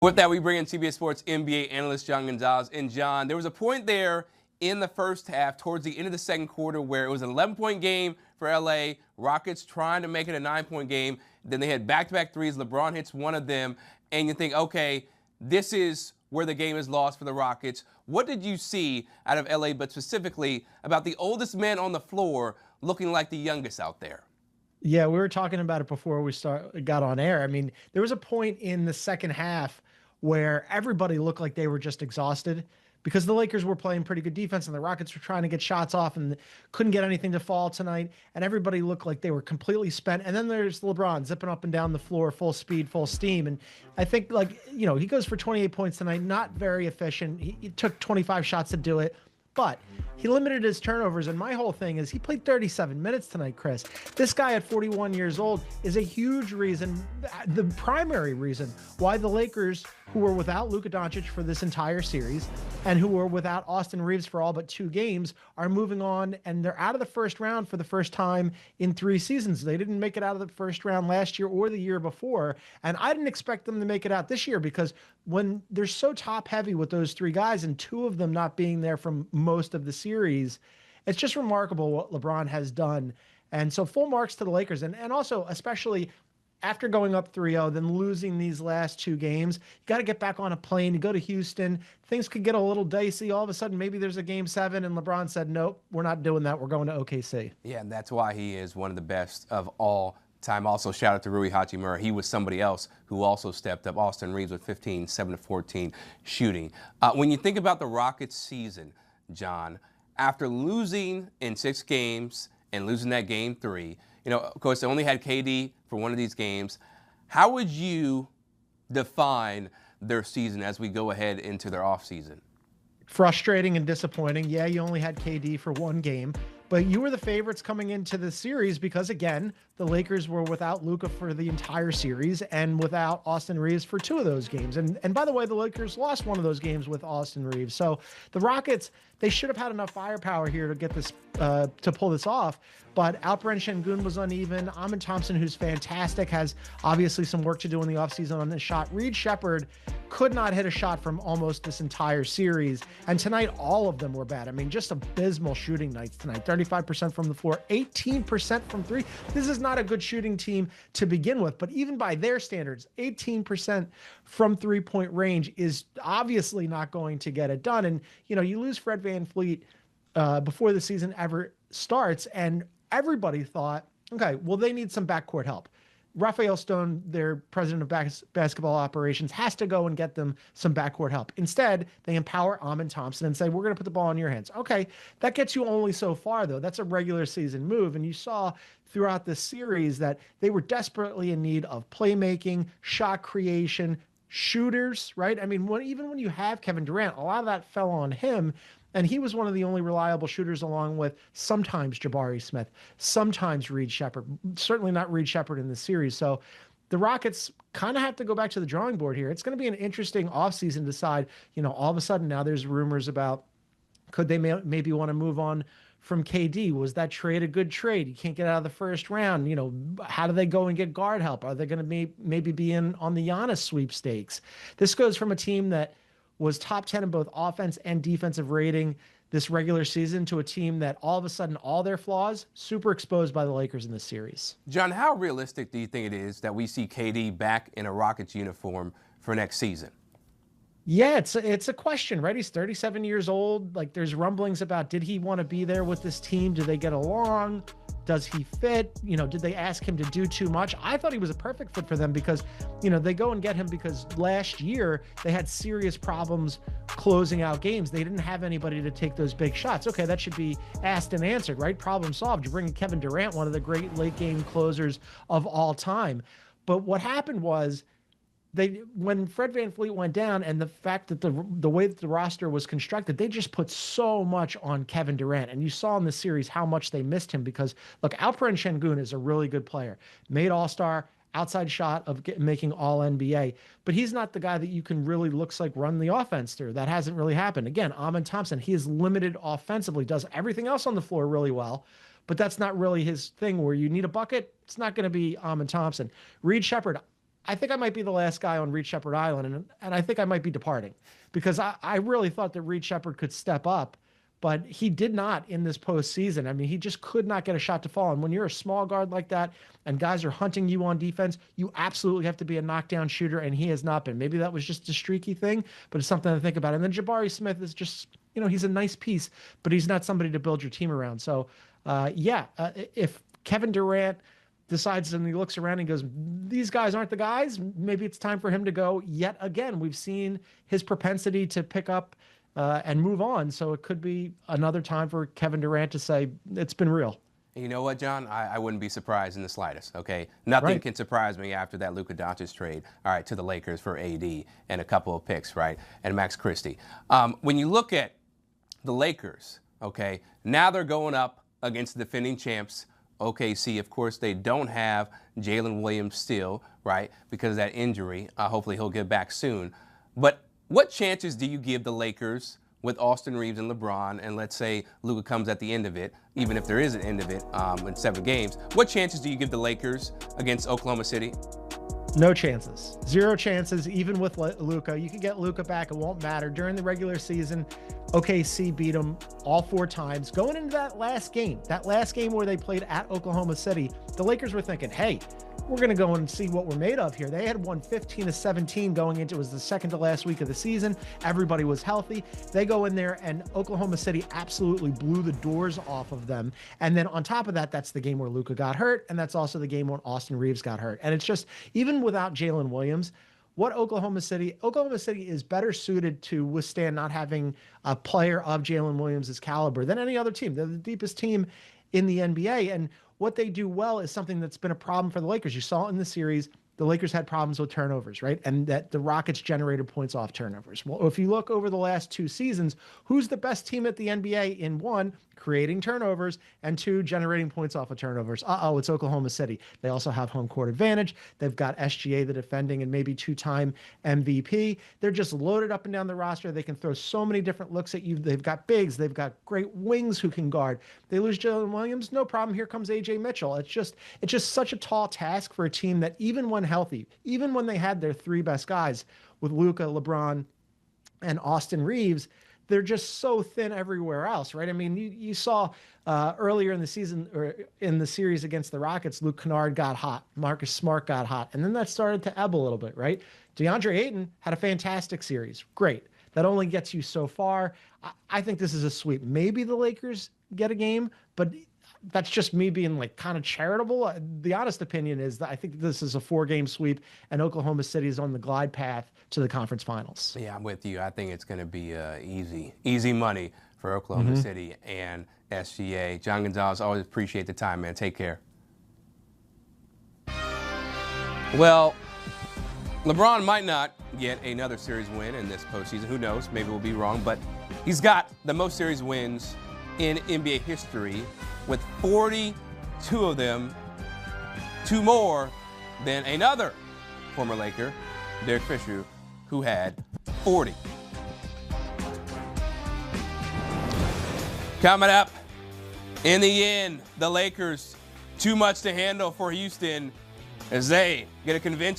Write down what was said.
With that, we bring in CBS Sports NBA analyst John Gonzalez. And John, there was a point there in the first half, towards the end of the second quarter, where it was an 11-point game for LA. Rockets trying to make it a 9-point game. Then they had back-to-back threes. LeBron hits one of them. And you think, okay, this is where the game is lost for the Rockets. What did you see out of LA, but specifically about the oldest man on the floor looking like the youngest out there? Yeah, we were talking about it before we got on air. I mean, there was a point in the second half where everybody looked like they were just exhausted because the Lakers were playing pretty good defense and the Rockets were trying to get shots off and couldn't get anything to fall tonight. And everybody looked like they were completely spent. And then there's LeBron zipping up and down the floor, full speed, full steam. And I think, he goes for 28 points tonight, not very efficient. He took 25 shots to do it, but he limited his turnovers. And my whole thing is he played 37 minutes tonight, Chris. This guy at 41 years old is a huge reason, the primary reason why the Lakers, who were without Luka Doncic for this entire series and who were without Austin Reeves for all but 2 games, are moving on, and they're out of the first round for the first time in 3 seasons. They didn't make it out of the first round last year or the year before, and I didn't expect them to make it out this year because when they're so top heavy with those 3 guys and 2 of them not being there from most of the series, it's just remarkable what LeBron has done. And so full marks to the Lakers, and also especially after going up 3-0, then losing these last 2 games. You got to get back on a plane, you go to Houston. Things could get a little dicey. All of a sudden, maybe there's a game 7, and LeBron said, nope, we're not doing that. We're going to OKC. Yeah, and that's why he is one of the best of all time. Also, shout out to Rui Hachimura. He was somebody else who also stepped up. Austin Reeves with 15, 7-14 shooting. When you think about the Rockets season, John, after losing in 6 games and losing that game 3, of course, they only had KD for one of these games. How would you define their season as we go ahead into their offseason? Frustrating and disappointing. Yeah, you only had KD for 1 game, but you were the favorites coming into the series because, again, the Lakers were without Luka for the entire series and without Austin Reeves for 2 of those games. And by the way, the Lakers lost one of those games with Austin Reeves. So the Rockets, they should have had enough firepower here to get this, to pull this off. But Alperen Şengün was uneven. Amin Thompson, who's fantastic, has obviously some work to do in the offseason on this shot. Reed Shepherd could not hit a shot from almost this entire series. And tonight, all of them were bad. I mean, just abysmal shooting nights tonight. 35% from the floor, 18% from 3. This is not a good shooting team to begin with, but even by their standards, 18% from 3-point range is obviously not going to get it done. And, you lose Fred VanVleet before the season ever starts, and everybody thought, okay, well, they need some backcourt help. Rafael Stone, their president of basketball operations, has to go and get them some backcourt help. Instead, they empower Amin Thompson and say, we're going to put the ball in your hands. Okay, that gets you only so far, though. That's a regular season move. And you saw throughout this series that they were desperately in need of playmaking, shot creation, shooters, right? I mean, even when you have Kevin Durant, a lot of that fell on him. And he was one of the only reliable shooters, along with sometimes Jabari Smith, sometimes Reed Shepherd, certainly not Reed Shepherd in the series. So the Rockets kind of have to go back to the drawing board here. It's going to be an interesting offseason to decide, all of a sudden now there's rumors about could they maybe want to move on from KD? Was that trade a good trade? You can't get out of the first round. How do they go and get guard help? Are they going to maybe be in on the Giannis sweepstakes? This goes from a team that was top 10 in both offense and defensive rating this regular season to a team that all of a sudden, all their flaws, super exposed by the Lakers in this series. John, how realistic do you think it is that we see KD back in a Rockets uniform for next season? Yeah, it's a question, right? He's 37 years old. Like, there's rumblings about, did he want to be there with this team? Do they get along? Does he fit? Did they ask him to do too much? I thought he was a perfect fit for them because, they go and get him because last year they had serious problems closing out games. They didn't have anybody to take those big shots. Okay, that should be asked and answered, right? Problem solved. You bring in Kevin Durant, one of the great late game closers of all time. But what happened was, when Fred VanVleet went down, and the fact that the way that the roster was constructed, they just put so much on Kevin Durant. And you saw in the series how much they missed him because, look, Alperen Şengün is a really good player. Made All-Star, outside shot of making All-NBA. But he's not the guy that you can really looks like run the offense through. That hasn't really happened. Again, Amin Thompson, he is limited offensively, does everything else on the floor really well. But that's not really his thing. Where you need a bucket, it's not going to be Amin Thompson. Reed Shepherd, I think I might be the last guy on Reed Shepherd Island, and I think I might be departing because I really thought that Reed Shepherd could step up, but he did not in this postseason. I mean, he just could not get a shot to fall. And when you're a small guard like that and guys are hunting you on defense, you absolutely have to be a knockdown shooter, and he has not been. Maybe that was just a streaky thing, but it's something to think about. And then Jabari Smith is just, he's a nice piece, but he's not somebody to build your team around. So, if Kevin Durant decides and he looks around and goes, these guys aren't the guys, maybe it's time for him to go yet again. We've seen his propensity to pick up and move on. So it could be another time for Kevin Durant to say, it's been real. You know what, John? I wouldn't be surprised in the slightest, okay? Nothing can surprise me after that Luka Doncic trade, all right, to the Lakers for AD and a couple of picks, right, and Max Christie. When you look at the Lakers, okay, now they're going up against the defending champs, OKC. Of course, they don't have Jalen Williams still, right, because of that injury. Hopefully he'll get back soon. But what chances do you give the Lakers with Austin Reeves and LeBron, and let's say Luka comes at the end of it, even if there is an end of it in 7 games, what chances do you give the Lakers against Oklahoma City? No chances. 0 chances, even with Luka. You can get Luka back. It won't matter. During the regular season, OKC beat them all 4 times. Going into that last game where they played at Oklahoma City, the Lakers were thinking, hey, we're going to go and see what we're made of here. They had won 15-17 going into, it was the second to last week of the season. Everybody was healthy. They go in there and Oklahoma City absolutely blew the doors off of them. And then on top of that, that's the game where Luka got hurt. And that's also the game when Austin Reeves got hurt. And it's just, even without Jalen Williams, what Oklahoma City is better suited to withstand not having a player of Jalen Williams' caliber than any other team. They're the deepest team in the NBA. And what they do well is something that's been a problem for the Lakers. You saw it in the series. The Lakers had problems with turnovers, right? And that the Rockets generated points off turnovers. Well, if you look over the last 2 seasons, who's the best team at the NBA in 1, creating turnovers, and 2, generating points off of turnovers? It's Oklahoma City. They also have home court advantage. They've got SGA, the defending and maybe 2-time MVP. They're just loaded up and down the roster. They can throw so many different looks at you. They've got bigs. They've got great wings who can guard. They lose Jalen Williams, no problem. Here comes AJ Mitchell. It's just such a tall task for a team that even when healthy, even when they had their 3 best guys with Luka, LeBron, and Austin Reeves, they're just so thin everywhere else, right? I mean, you saw earlier in the season or in the series against the Rockets, Luke Kennard got hot, Marcus Smart got hot, and then that started to ebb a little bit, right? DeAndre Ayton had a fantastic series. Great. That only gets you so far. I think this is a sweep. Maybe the Lakers get a game, but that's just me being like kind of charitable. The honest opinion is that I think this is a 4-game sweep and Oklahoma City is on the glide path to the conference finals. Yeah, I'm with you. I think it's going to be easy money for Oklahoma City and SGA. John Gonzalez, always appreciate the time, man. Take care. Well, LeBron might not get another series win in this postseason. Who knows? Maybe we'll be wrong, but he's got the most series wins in NBA history, with 42 of them, 2 more than another former Laker, Derek Fisher, who had 40. Coming up, in the end, the Lakers, too much to handle for Houston as they get a convincing